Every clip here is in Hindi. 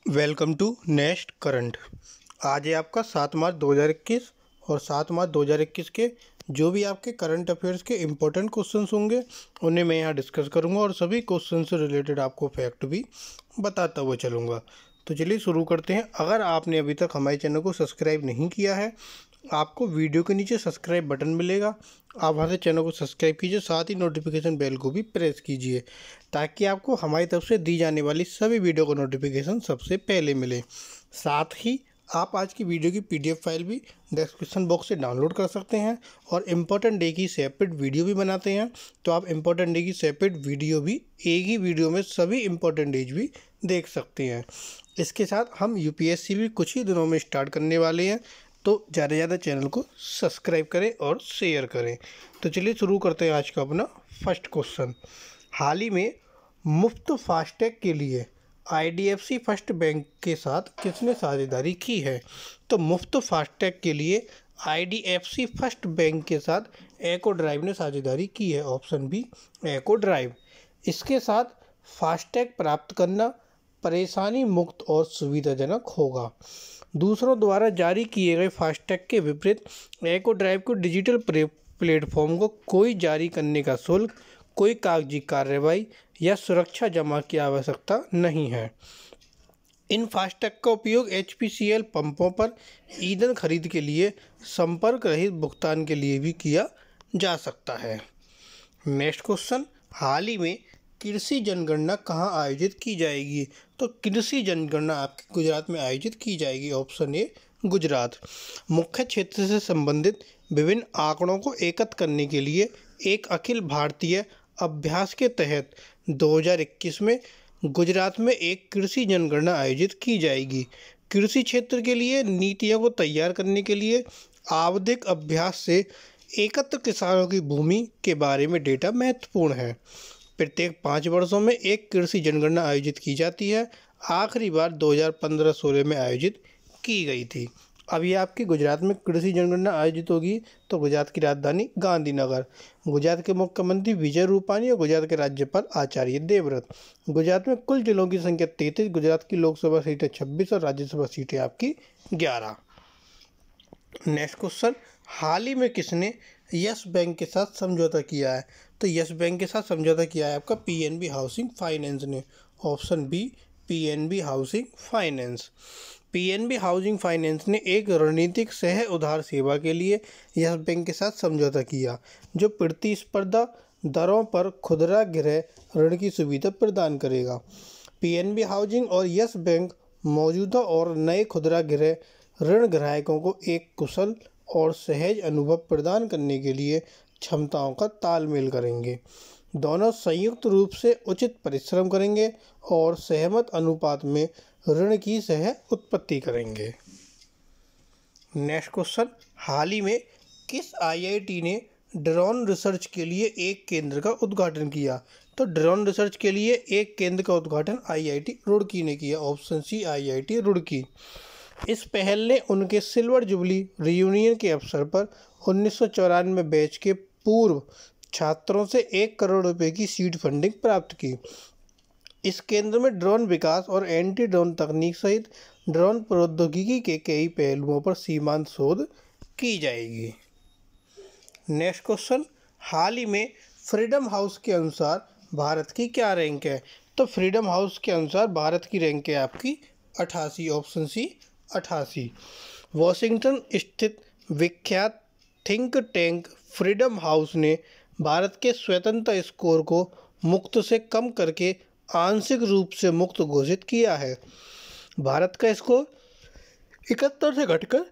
Welcome to next current. आज है आपका 7 मार्च 2021 और 7 मार्च 2021 के जो भी आपके करंट अफेयर्स के इम्पोर्टेंट क्वेश्चंस होंगे उन्हें मैं यहाँ डिस्कस करूँगा और सभी क्वेश्चन से रिलेटेड आपको फैक्ट भी बताता हुआ चलूँगा। तो चलिए शुरू करते हैं। अगर आपने अभी तक हमारे चैनल को सब्सक्राइब नहीं किया है, आपको वीडियो के नीचे सब्सक्राइब बटन मिलेगा, आप वहाँ से चैनल को सब्सक्राइब कीजिए, साथ ही नोटिफिकेशन बेल को भी प्रेस कीजिए ताकि आपको हमारी तरफ से दी जाने वाली सभी वीडियो का नोटिफिकेशन सबसे पहले मिले। साथ ही आप आज की वीडियो की पीडीएफ फाइल भी डिस्क्रिप्शन बॉक्स से डाउनलोड कर सकते हैं और इम्पोर्टेंट डे की सेपरेट वीडियो भी बनाते हैं, तो आप इम्पोर्टेंट डे की सेपरेट वीडियो भी एक ही वीडियो में सभी इम्पोर्टेंट डेज भी देख सकते हैं। इसके साथ हम यूपीएससी भी कुछ ही दिनों में स्टार्ट करने वाले हैं, तो ज़्यादा से ज़्यादा चैनल को सब्सक्राइब करें और शेयर करें। तो चलिए शुरू करते हैं आज का अपना फर्स्ट क्वेश्चन। हाल ही में मुफ्त फास्टैग के लिए आईडीएफसी फर्स्ट बैंक के साथ किसने साझेदारी की है? तो मुफ्त फास्टैग के लिए आईडीएफसी फर्स्ट बैंक के साथ एको ड्राइव ने साझेदारी की है। ऑप्शन बी एको ड्राइव। इसके साथ फास्टैग प्राप्त करना परेशानी मुक्त और सुविधाजनक होगा। दूसरों द्वारा जारी किए गए फास्टैग के विपरीत एको ड्राइव को डिजिटल प्लेटफॉर्म को कोई जारी करने का शुल्क, कोई कागजी कार्रवाई या सुरक्षा जमा की आवश्यकता नहीं है। इन फास्टैग का उपयोग एचपीसीएल पंपों पर ईंधन खरीद के लिए संपर्क रहित भुगतान के लिए भी किया जा सकता है। नेक्स्ट क्वेश्चन, हाल ही में कृषि जनगणना कहाँ आयोजित की जाएगी? तो कृषि जनगणना आपके गुजरात में आयोजित की जाएगी। Option A Gujarat. मुख्य क्षेत्र से संबंधित विभिन्न आंकड़ों को एकत्र करने के लिए एक अखिल भारतीय अभ्यास के तहत 2021 में गुजरात में एक कृषि जनगणना आयोजित की जाएगी। कृषि क्षेत्र के लिए नीतियों को तैयार करने के लिए आवधिक अभ्यास से एकत्र किसानों की भूमि के बारे में डेटा महत्वपूर्ण है। प्रत्येक 5 वर्षों में एक कृषि जनगणना आयोजित की जाती है। आखिरी बार 2015-16 में आयोजित की गई थी। अब ये आपकी गुजरात में कृषि जनगणना आयोजित होगी, तो गुजरात की राजधानी गांधीनगर। गुजरात के मुख्यमंत्री विजय रूपानी और गुजरात के राज्यपाल आचार्य देवव्रत। गुजरात में कुल जिलों की संख्या 33, गुजरात की लोकसभा सीटें 26 और राज्यसभा सीटें आपकी 11। नेक्स्ट क्वेश्चन, हाल ही में किसने यस बैंक के साथ समझौता किया है? तो यस बैंक के साथ समझौता किया है आपका पीएनबी हाउसिंग फाइनेंस ने। Option B PNB housing finance. PNB housing finance ने एक रणनीतिक सह उधार सेवा के लिए यस बैंक के साथ समझौता किया, जो प्रतिस्पर्धा दरों पर खुदरा गृह ऋण की सुविधा प्रदान करेगा। पीएनबी हाउसिंग और यस बैंक मौजूदा और नए खुदरा गृह ऋण ग्राहकों को एक कुशल और सहज अनुभव प्रदान करने के लिए क्षमताओं का तालमेल करेंगे। दोनों संयुक्त रूप से उचित परिश्रम करेंगे और सहमत अनुपात में ऋण की सह उत्पत्ति करेंगे। नेक्स्ट क्वेश्चन, हाल ही में किस आईआईटी ने ड्रोन रिसर्च के लिए एक केंद्र का उद्घाटन किया? तो ड्रोन रिसर्च के लिए एक केंद्र का उद्घाटन आईआईटी रुड़की ने किया। Option C IIT Roorkee. इस पहल ने उनके सिल्वर जुबली रियूनियन के अवसर पर 1994 बैच के पूर्व छात्रों से 1 करोड़ रुपए की सीड फंडिंग प्राप्त की। इस केंद्र में ड्रोन विकास और एंटी ड्रोन तकनीक सहित ड्रोन प्रौद्योगिकी के कई पहलुओं पर सीमांत शोध की जाएगी। नेक्स्ट क्वेश्चन, हाल ही में फ्रीडम हाउस के अनुसार भारत की क्या रैंक है? तो फ्रीडम हाउस के अनुसार भारत की रैंक है आपकी 88। Option C 88। वॉशिंगटन स्थित विख्यात थिंक टैंक फ्रीडम हाउस ने भारत के स्वतंत्रता स्कोर को मुक्त से कम करके आंशिक रूप से मुक्त घोषित किया है। भारत का स्कोर 71 से घटकर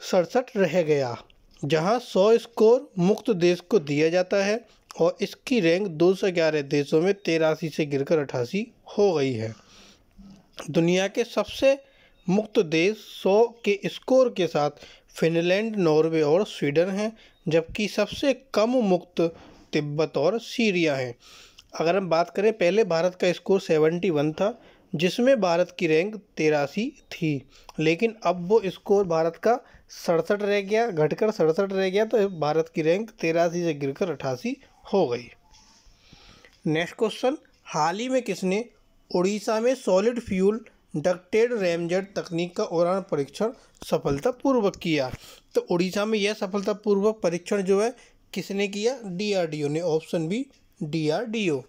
67 रह गया, जहां 100 स्कोर मुक्त देश को दिया जाता है और इसकी रैंक 211 देशों में 83 से गिरकर 88 हो गई है। दुनिया के सबसे मुक्त देश 100 के स्कोर के साथ फिनलैंड, नॉर्वे और स्वीडन हैं, जबकि सबसे कम मुक्त तिब्बत और सीरिया हैं। अगर हम बात करें, पहले भारत का स्कोर 71 था, जिसमें भारत की रैंक 83 थी, लेकिन अब वो स्कोर भारत का 67 रह गया, घटकर 67 रह गया, तो भारत की रैंक 83 से गिरकर 88 हो गई। नेक्स्ट क्वेश्चन, हाल ही में किसने उड़ीसा में सॉलिड फ्यूल डक्टेड रैमजेट तकनीक का उड़ान परीक्षण सफलतापूर्वक किया। तो उड़ीसा में यह सफलतापूर्वक परीक्षण जो है किसने किया? डीआरडीओ ने। Option B DRDO.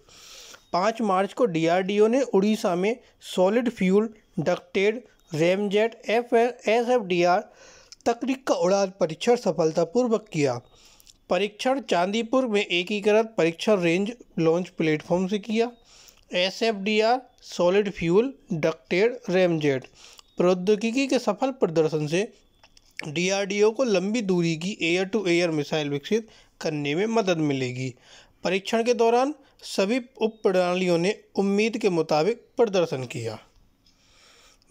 5 मार्च को डीआरडीओ ने उड़ीसा में solid fuel ducted ramjet SFDR तकनीक का उड़ान परीक्षण सफलतापूर्वक किया। परीक्षण चांदीपुर में एकीकृत परीक्षण रेंज लॉन्च प्लेटफॉर्म से किया। SFDR solid fuel ducted ramjet प्रौद्योगिकी के सफल प्रदर्शन से डीआरडीओ को लंबी दूरी की एयर टू एयर मिसाइल विकसित करने में मदद मिलेगी। परीक्षण के दौरान सभी उप प्रणालियों ने उम्मीद के मुताबिक प्रदर्शन किया।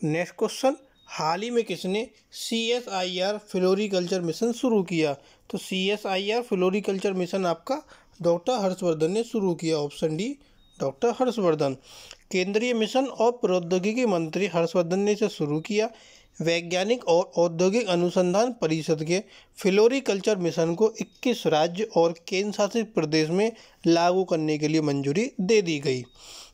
नेक्स्ट क्वेश्चन, हाल ही में किसने CSIR फ्लोरीकल्चर मिशन शुरू किया? तो CSIR फ्लोरीकल्चर मिशन आपका डॉक्टर हर्षवर्धन ने शुरू किया। Option D doctor Harshvardhan. केंद्रीय मिशन और प्रौद्योगिकी मंत्री हर्षवर्धन ने इसे शुरू किया। वैज्ञानिक और औद्योगिक अनुसंधान परिषद के फ्लोरीकल्चर मिशन को 21 राज्य और केंद्र शासित प्रदेश में लागू करने के लिए मंजूरी दे दी गई,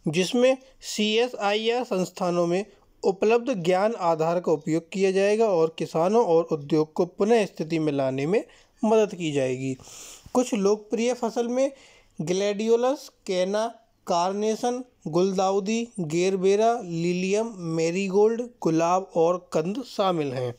जिसमें CSIR संस्थानों में उपलब्ध ज्ञान आधार का उपयोग किया जाएगा और किसानों और उद्योग को पुनः स्थिति में लाने में मदद की जाएगी। कुछ लोकप्रिय फसल में ग्लैडियोलस, कैना, कार्नेशन, गुलदाउदी, गेरबेरा, लिलियम, मैरीगोल्ड, गुलाब और कंद शामिल हैं।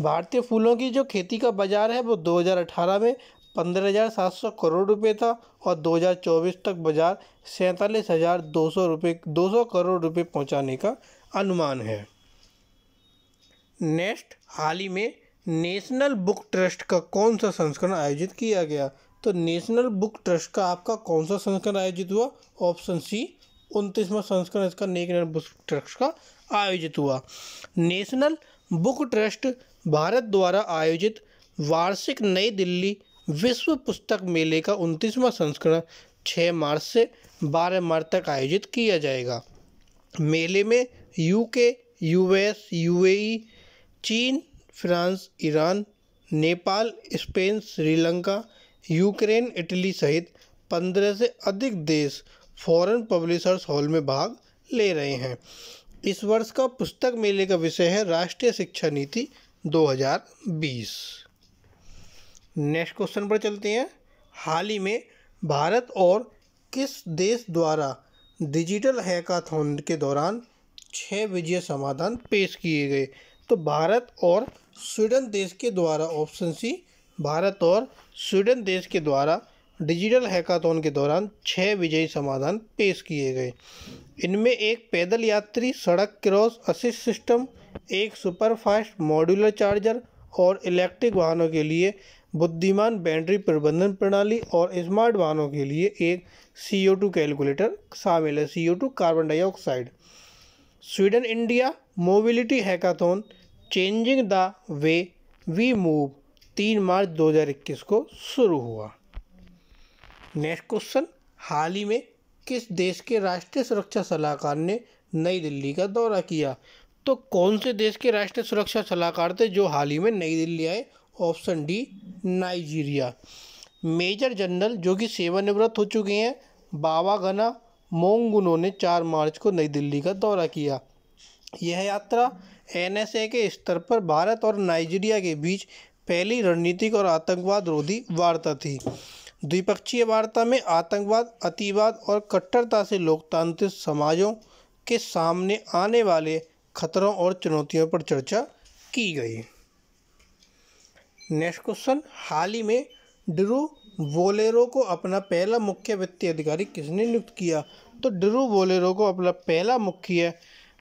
भारतीय फूलों की जो खेती का बाजार है वो 2018 में 15,700 करोड़ रुपए था और 2024 तक बाजार 47,200 करोड़ रुपए पहुंचाने का अनुमान है। नेक्स्ट, हाल ही में नेशनल बुक ट्रस्ट का कौन सा संस्करण आयोजित किया गया? तो नेशनल बुक ट्रस्ट का आपका कौन सा संस्करण आयोजित हुआ? ऑप्शन सी 29वां संस्करण इसका नेशनल बुक ट्रस्ट का आयोजित हुआ। नेशनल बुक ट्रस्ट भारत द्वारा आयोजित वार्षिक नई दिल्ली विश्व पुस्तक मेले का 29वां संस्करण 6 मार्च से 12 मार्च तक आयोजित किया जाएगा। मेले में UK, US, UAE, चीन, France, Iran, Nepal, Spain, Sri Lanka, Ukraine, Italy सहित 15 से अधिक देश फॉरेन पब्लिशर्स हॉल में भाग ले रहे हैं। इस वर्ष का पुस्तक मेले का विषय है राष्ट्रीय शिक्षा नीति 2020। नेक्स्ट क्वेश्चन पर चलते हैं। हाल ही में भारत और किस देश द्वारा डिजिटल हैकाथॉन के दौरान 6 विजय समाधान पेश किए गए? तो भारत और स्वीडन देश के द्वारा। ऑप्शन सी भारत और स्वीडन देश के द्वारा डिजिटल हैकाथॉन के दौरान 6 विजयी समाधान पेश किए गए। इनमें एक पैदल यात्री सड़क क्रॉस असिस्ट सिस्टम, एक सुपरफास्ट मॉड्यूलर चार्जर और इलेक्ट्रिक वाहनों के लिए बुद्धिमान बैटरी प्रबंधन प्रणाली और स्मार्ट वाहनों के लिए एक CO2 कैलकुलेटर शामिल है, CO2 carbon dioxide. Sweden India mobility hackathon changing the way we move 3 मार्च 2021 को शुरू हुआ। नेक्स्ट क्वेश्चन, हाल ही में किस देश के राष्ट्रीय सुरक्षा सलाहकार ने नई दिल्ली का दौरा किया? तो कौन से देश के राष्ट्रीय सुरक्षा सलाहकार थे जो हाल ही में नई दिल्ली आए? Option D Nigeria. Major general जो कि सेवानिवृत्त हो चुके हैं बाबागना मोंगुनो ने 4 मार्च को नई दिल्ली का दौरा किया। यह यात्रा NSA के स्तर पर भारत और नाइजीरिया के बीच पहली रणनीतिक और आतंकवाद रोधी वार्ता थी। द्विपक्षीय वार्ता में आतंकवाद, अतिवाद और कट्टरता से लोकतांत्रिक समाजों के सामने आने वाले खतरों और चुनौतियों पर चर्चा की गई। नेक्स्ट क्वेश्चन, हाल ही में ड्रू वोलेरो को अपना पहला मुख्य वित्तीय अधिकारी किसने नियुक्त किया? तो ड्रू वोलेरो को अपना पहला मुख्य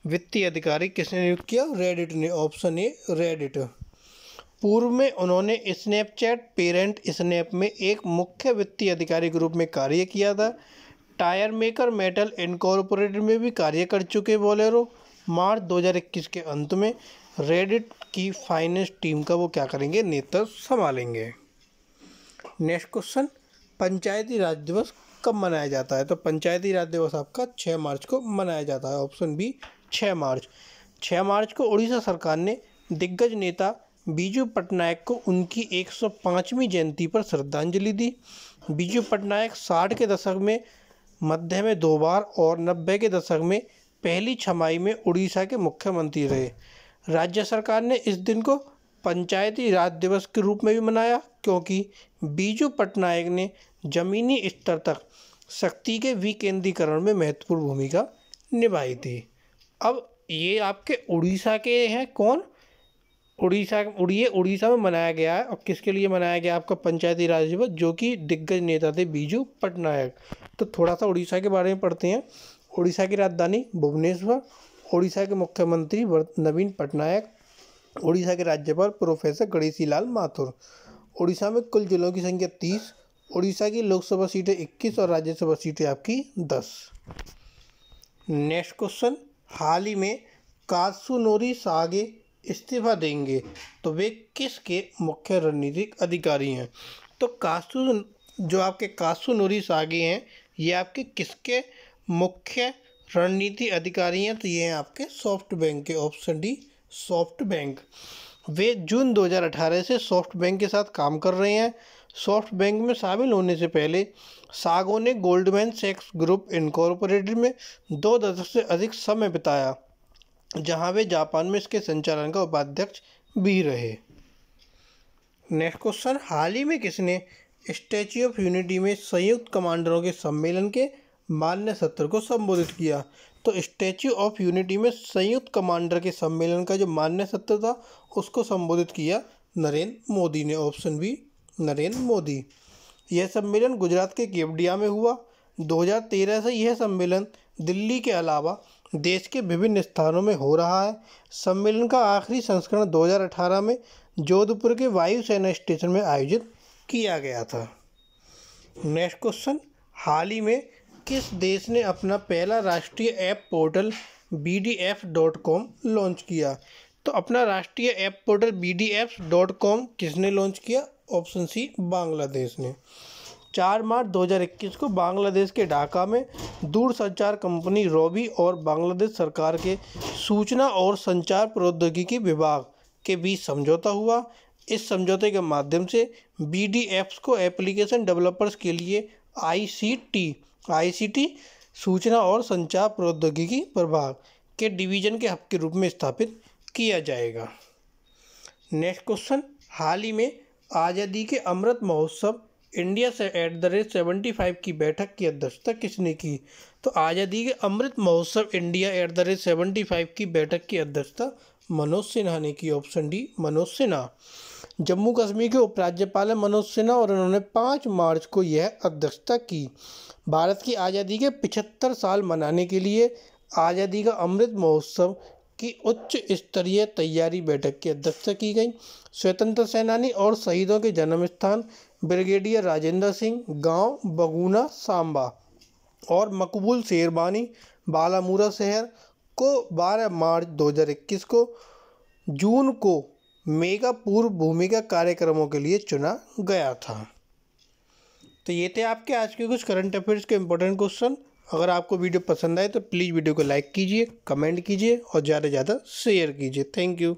वित्तीय अधिकारी किसने नियुक्त किया? रेडिट ने। Option A Reddit. पूर्व में उन्होंने स्नैपचैट पेरेंट स्नैप में एक मुख्य वित्तीय अधिकारी के रूप में कार्य किया था। टायर मेकर मेटल इनकॉर्पोरेटेड में भी कार्य कर चुके वोलेरो मार्च 2021 के अंत में रेडिट की फाइनेंस टीम का वो क्या करेंगे? नेतृत्व संभालेंगे। नेक्स्ट क्वेश्चन, पंचायती राज दिवस कब मनाया जाता है? तो पंचायती राज दिवस आपका 6 मार्च को मनाया जाता है। ऑप्शन बी 6 मार्च। 6 मार्च को उड़ीसा सरकार ने दिग्गज नेता बीजू पटनायक को उनकी 105वीं जयंती पर श्रद्धांजलि दी। बीजू पटनायक 60 के दशक में मध्य में 2 बार और 90 के दशक में पहली छमाही में उड़ीसा के मुख्यमंत्री रहे। राज्य सरकार ने इस दिन को पंचायती राज दिवस के रूप में भी मनाया, क्योंकि बीजू पटनायक ने जमीनी स्तर तक शक्ति के विकेंद्रीकरण में महत्वपूर्ण भूमिका निभाई थी। अब ये आपके उड़ीसा के हैं कौन? उड़ीसा में मनाया गया है। और किसके लिए मनाया गया आपका पंचायती राज दिवस? जो कि दिग्गज नेता थे बीजू पटनायक। तो थोड़ा सा उड़ीसा के बारे में पढ़ते हैं। उड़ीसा की राजधानी भुवनेश्वर, उड़ीसा के मुख्यमंत्री नवीन पटनायक, उड़ीसा के राज्यपाल प्रोफेसर गणेशी लाल माथुर। उड़ीसा में कुल जिलों की संख्या 30, उड़ीसा की लोकसभा सीटें 21 और राज्यसभा सीटें आपकी 10। नेक्स्ट क्वेश्चन, हाल ही में कात्सुनोरी सागे इस्तीफा देंगे तो वे किसके मुख्य रणनीतिक अधिकारी हैं? तो कात्सुनोरी सागे हैं, ये आपके किसके मुख्य रणनीति अधिकारी हैं? तो ये हैं आपके सॉफ्ट बैंक के। Option D SoftBank. वे जून 2018 से सॉफ्ट बैंक के साथ काम कर रहे हैं। सॉफ्ट बैंक में शामिल होने से पहले सागो ने गोल्डमैन सैक्स ग्रुप इनकॉर्पोरेटेड में 2 दशक से अधिक समय बिताया, जहां वे जापान में इसके संचालन का उपाध्यक्ष भी रहे। नेक्स्ट क्वेश्चन, हाल ही में किसने स्टैच्यू ऑफ यूनिटी में संयुक्त कमांडरों के सम्मेलन के मान्य सत्र को संबोधित किया? तो स्टैच्यू ऑफ यूनिटी में संयुक्त कमांडर के सम्मेलन का जो मान्य सत्र था उसको संबोधित किया नरेंद्र मोदी ने। Option B Narendra Modi. यह सम्मेलन गुजरात के केवडिया में हुआ। 2013 से यह सम्मेलन दिल्ली के अलावा देश के विभिन्न स्थानों में हो रहा है। सम्मेलन का आखिरी संस्करण 2018 में जोधपुर के वायुसेना स्टेशन में आयोजित किया गया था। नेक्स्ट क्वेश्चन, हाल ही में किस देश ने अपना पहला राष्ट्रीय ऐप पोर्टल bdf.com लॉन्च किया? तो अपना राष्ट्रीय ऐप पोर्टल bdf.com किसने लॉन्च किया? ऑप्शन सी बांग्लादेश ने। 4 मार्च 2021 को बांग्लादेश के ढाका में दूरसंचार कंपनी रॉबी और बांग्लादेश सरकार के सूचना और संचार प्रौद्योगिकी विभाग के बीच समझौता हुआ। इस समझौते के माध्यम से BDFs को एप्लीकेशन डेवलपर्स के लिए ICT सूचना और संचार प्रौद्योगिकी प्रभाग के डिवीजन के हब के रूप में स्थापित किया जाएगा। नेक्स्ट क्वेश्चन, हाल ही में आज़ादी के अमृत महोत्सव इंडिया से @75 की बैठक की अध्यक्षता किसने की? तो आज़ादी के अमृत महोत्सव इंडिया @75 की बैठक की अध्यक्षता मनोज सिन्हा ने की। Option D Manoj Sinha. जम्मू कश्मीर के उपराज्यपाल हैं मनोज सिन्हा और उन्होंने 5 मार्च को यह अध्यक्षता की। भारत की आज़ादी के 75 साल मनाने के लिए आज़ादी का अमृत महोत्सव की उच्च स्तरीय तैयारी बैठक की अध्यक्षता की गई। स्वतंत्रता सेनानी और शहीदों के जन्म स्थान ब्रिगेडियर राजेंद्र सिंह, गांव बगुना सांबा और मकबूल शेरबानी बालामूरा शहर को 12 मार्च 2021 को जून को मेगा पूर्व भूमिका कार्यक्रमों के लिए चुना गया था। तो ये थे आपके आज के कुछ करंट अफेयर्स के इंपॉर्टेंट क्वेश्चन। अगर आपको वीडियो पसंद आए तो प्लीज़ वीडियो को लाइक कीजिए, कमेंट कीजिए और ज़्यादा से ज़्यादा शेयर कीजिए। Thank you.